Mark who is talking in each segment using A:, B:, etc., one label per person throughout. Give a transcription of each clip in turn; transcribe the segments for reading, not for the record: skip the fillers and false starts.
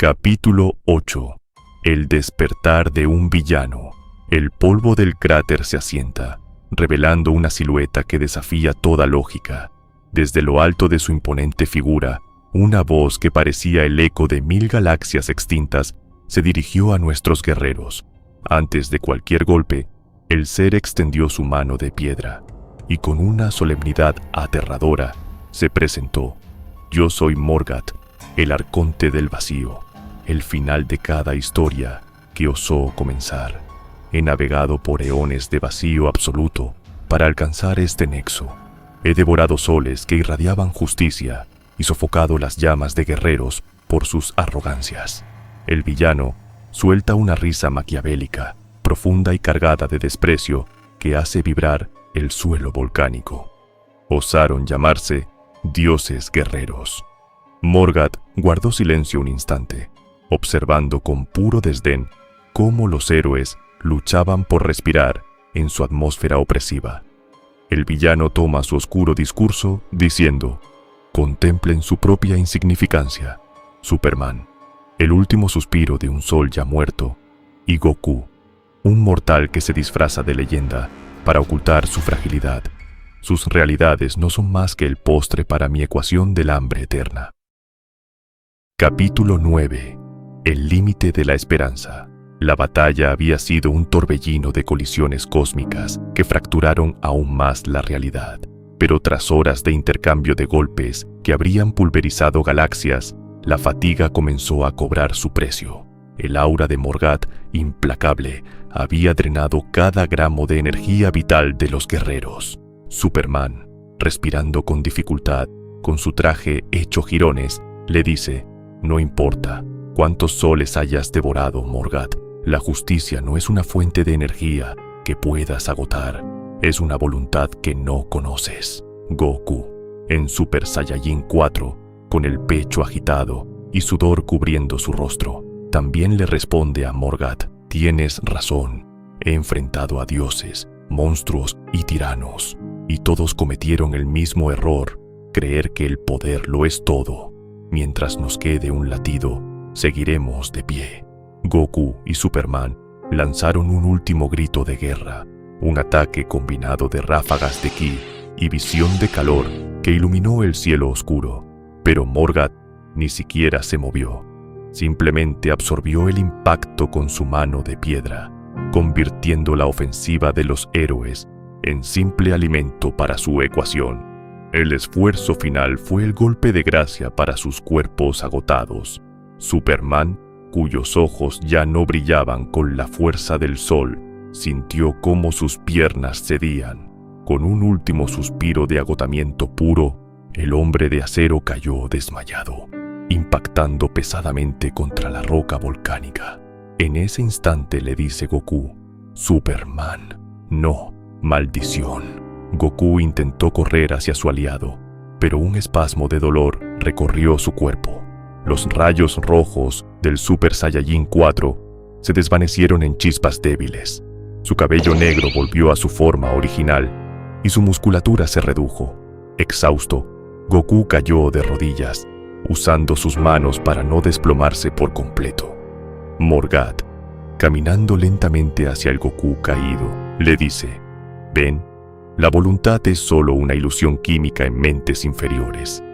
A: Capítulo 8. El despertar de un villano. El polvo del cráter se asienta, revelando una silueta que desafía toda lógica. Desde lo alto de su imponente figura, una voz que parecía el eco de 1000 galaxias extintas se dirigió a nuestros guerreros. Antes de cualquier golpe, el ser extendió su mano de piedra y con una solemnidad aterradora se presentó. Yo soy Morgat, el arconte del vacío, el final de cada historia que osó comenzar. He navegado por eones de vacío absoluto para alcanzar este nexo. He devorado soles que irradiaban justicia y sofocado las llamas de guerreros por sus arrogancias. El villano suelta una risa maquiavélica, profunda y cargada de desprecio que hace vibrar el suelo volcánico. Osaron llamarse dioses guerreros. Morgat guardó silencio un instante, observando con puro desdén cómo los héroes luchaban por respirar en su atmósfera opresiva. El villano toma su oscuro discurso diciendo: contemplen su propia insignificancia. Superman, el último suspiro de un sol ya muerto, y Goku, un mortal que se disfraza de leyenda para ocultar su fragilidad. Sus realidades no son más que el postre para mi ecuación del hambre eterna. Capítulo 9. El límite de la esperanza. La batalla había sido un torbellino de colisiones cósmicas que fracturaron aún más la realidad. Pero tras horas de intercambio de golpes que habrían pulverizado galaxias, la fatiga comenzó a cobrar su precio. El aura de Morgat, implacable, había drenado cada gramo de energía vital de los guerreros. Superman, respirando con dificultad, con su traje hecho jirones, le dice: no importa cuántos soles hayas devorado, Morgat, la justicia no es una fuente de energía que puedas agotar, es una voluntad que no conoces. Goku, en Super Saiyajin 4, con el pecho agitado y sudor cubriendo su rostro, también le responde a Morgat: tienes razón, he enfrentado a dioses, monstruos y tiranos, y todos cometieron el mismo error, creer que el poder lo es todo. Mientras nos quede un latido, seguiremos de pie. Goku y Superman lanzaron un último grito de guerra, un ataque combinado de ráfagas de ki y visión de calor que iluminó el cielo oscuro. Pero Morgat ni siquiera se movió, simplemente absorbió el impacto con su mano de piedra, convirtiendo la ofensiva de los héroes en simple alimento para su ecuación. El esfuerzo final fue el golpe de gracia para sus cuerpos agotados. Superman, cuyos ojos ya no brillaban con la fuerza del sol, sintió cómo sus piernas cedían. Con un último suspiro de agotamiento puro, el hombre de acero cayó desmayado, impactando pesadamente contra la roca volcánica. En ese instante le dice Goku: Superman, no, maldición. Goku intentó correr hacia su aliado, pero un espasmo de dolor recorrió su cuerpo. Los rayos rojos del Super Saiyajin 4 se desvanecieron en chispas débiles. Su cabello negro volvió a su forma original y su musculatura se redujo. Exhausto, Goku cayó de rodillas, usando sus manos para no desplomarse por completo. Morgat, caminando lentamente hacia el Goku caído, le dice: ven, la voluntad es solo una ilusión química en mentes inferiores.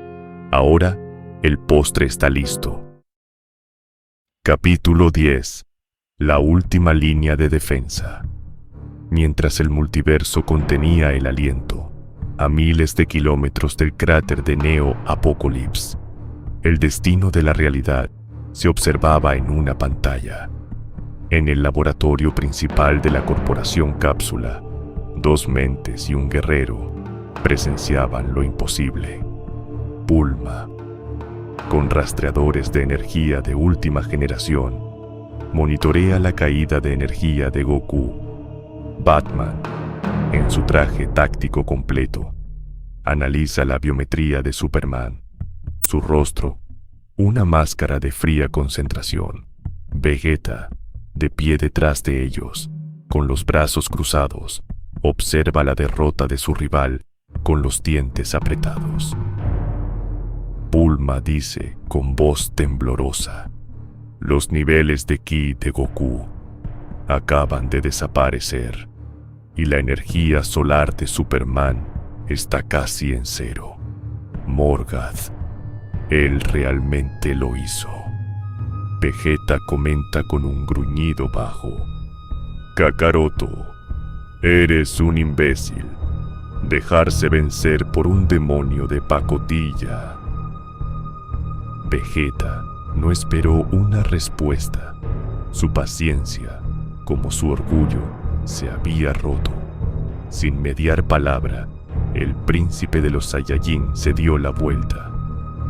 A: Ahora, el postre está listo. Capítulo 10. La última línea de defensa. Mientras el multiverso contenía el aliento, a miles de kilómetros del cráter de Neo Apocalypse, el destino de la realidad se observaba en una pantalla. En el laboratorio principal de la corporación Cápsula, 2 mentes y un guerrero presenciaban lo imposible. Bulma, con rastreadores de energía de última generación, monitorea la caída de energía de Goku. Batman, en su traje táctico completo, analiza la biometría de Superman. Su rostro, una máscara de fría concentración. Vegeta, de pie detrás de ellos, con los brazos cruzados, observa la derrota de su rival con los dientes apretados. Bulma dice con voz temblorosa: Los niveles de ki de Goku acaban de desaparecer y la energía solar de Superman está casi en cero. Morgoth, él realmente lo hizo. Vegeta comenta con un gruñido bajo. Kakaroto, eres un imbécil. Dejarse vencer por un demonio de pacotilla. Vegeta no esperó una respuesta. Su paciencia, como su orgullo, se había roto. Sin mediar palabra, el príncipe de los Saiyajin se dio la vuelta.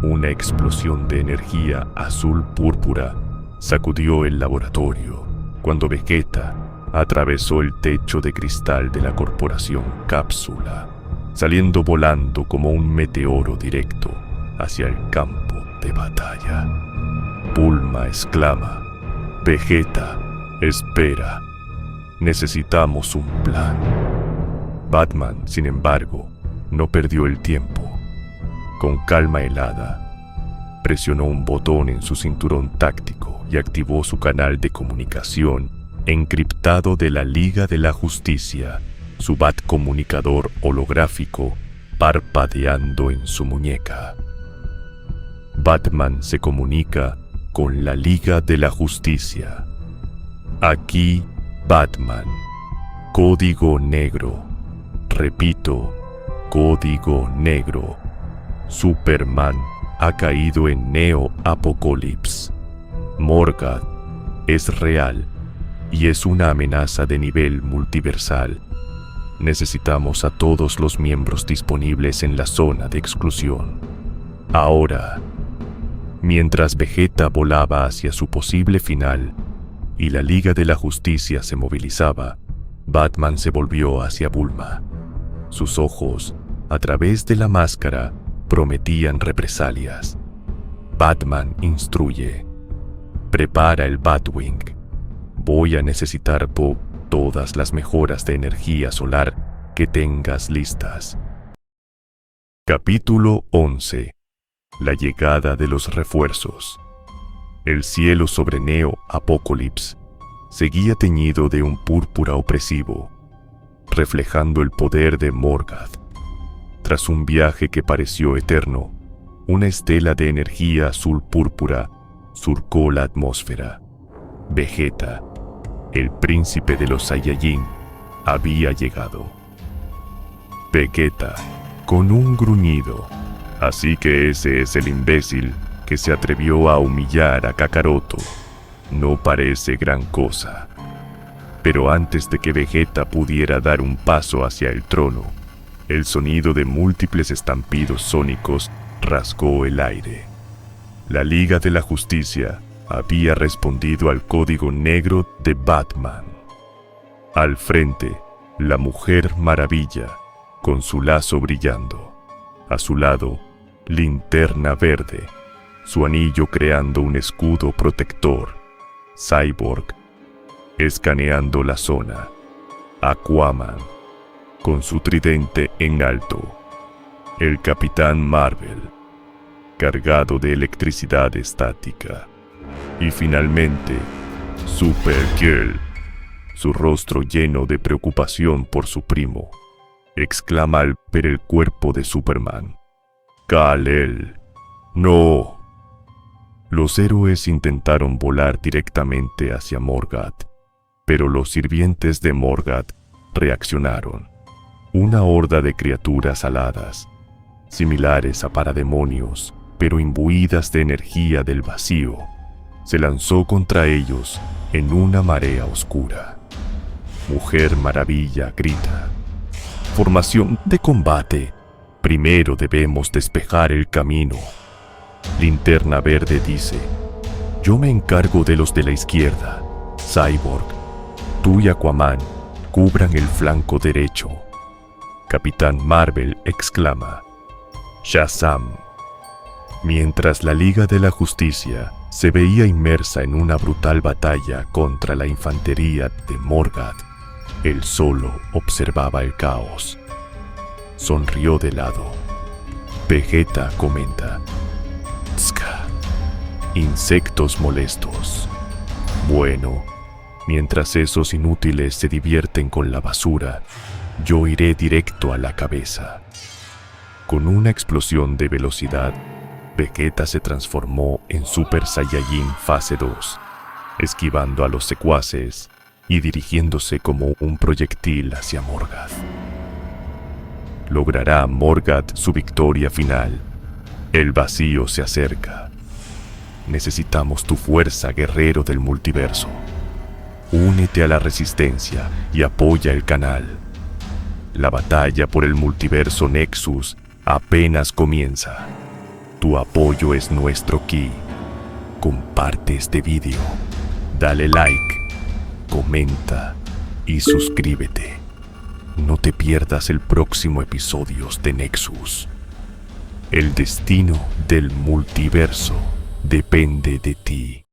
A: Una explosión de energía azul púrpura sacudió el laboratorio cuando Vegeta atravesó el techo de cristal de la corporación Cápsula, saliendo volando como un meteoro directo hacia el campo de batalla. Bulma exclama: Vegeta, espera, necesitamos un plan. Batman, sin embargo, no perdió el tiempo. Con calma helada, presionó un botón en su cinturón táctico y activó su canal de comunicación encriptado de la Liga de la Justicia, su Bat-comunicador holográfico parpadeando en su muñeca. Batman se comunica con la Liga de la Justicia. Aquí, Batman. Código negro. Repito, código negro. Superman ha caído en Neo Apocalipsis. Morgoth es real y es una amenaza de nivel multiversal. Necesitamos a todos los miembros disponibles en la zona de exclusión. Ahora, mientras Vegeta volaba hacia su posible final y la Liga de la Justicia se movilizaba, Batman se volvió hacia Bulma. Sus ojos, a través de la máscara, prometían represalias. Batman instruye: prepara el Batwing. Voy a necesitar todas las mejoras de energía solar que tengas listas. Capítulo 11. La llegada de los refuerzos. El cielo sobre Neo Apocalipsis seguía teñido de un púrpura opresivo, reflejando el poder de Morgoth. Tras un viaje que pareció eterno, una estela de energía azul púrpura surcó la atmósfera. Vegeta, el príncipe de los Saiyajin, había llegado. Vegeta, con un gruñido: así que ese es el imbécil que se atrevió a humillar a Kakaroto. No parece gran cosa. Pero antes de que Vegeta pudiera dar un paso hacia el trono, el sonido de múltiples estampidos sónicos rasgó el aire. La Liga de la Justicia había respondido al código negro de Batman. Al frente, la Mujer Maravilla, con su lazo brillando. A su lado, Linterna Verde, su anillo creando un escudo protector. Cyborg, escaneando la zona. Aquaman, con su tridente en alto. El Capitán Marvel, cargado de electricidad estática. Y finalmente, Supergirl, su rostro lleno de preocupación por su primo, exclama al ver el cuerpo de Superman: Kal-El, no. Los héroes intentaron volar directamente hacia Morgoth, pero los sirvientes de Morgoth reaccionaron. Una horda de criaturas aladas, similares a parademonios, pero imbuidas de energía del vacío, se lanzó contra ellos en una marea oscura. Mujer Maravilla grita: formación de combate. Primero debemos despejar el camino. Linterna Verde dice: yo me encargo de los de la izquierda. Cyborg, tú y Aquaman cubran el flanco derecho. Capitán Marvel exclama: Shazam. Mientras la Liga de la Justicia se veía inmersa en una brutal batalla contra la infantería de Morgoth, él solo observaba el caos. Sonrió de lado. Vegeta comenta: Tska. Insectos molestos. Bueno, mientras esos inútiles se divierten con la basura, yo iré directo a la cabeza. Con una explosión de velocidad, Vegeta se transformó en Super Saiyajin fase 2, esquivando a los secuaces y dirigiéndose como un proyectil hacia Morgoth. ¿Logrará Morgoth su victoria final? El vacío se acerca. Necesitamos tu fuerza, guerrero del multiverso. Únete a la resistencia y apoya el canal. La batalla por el multiverso Nexus apenas comienza. Tu apoyo es nuestro ki. Comparte este video, dale like, comenta y suscríbete. No te pierdas el próximo episodio de Nexus. El destino del multiverso depende de ti.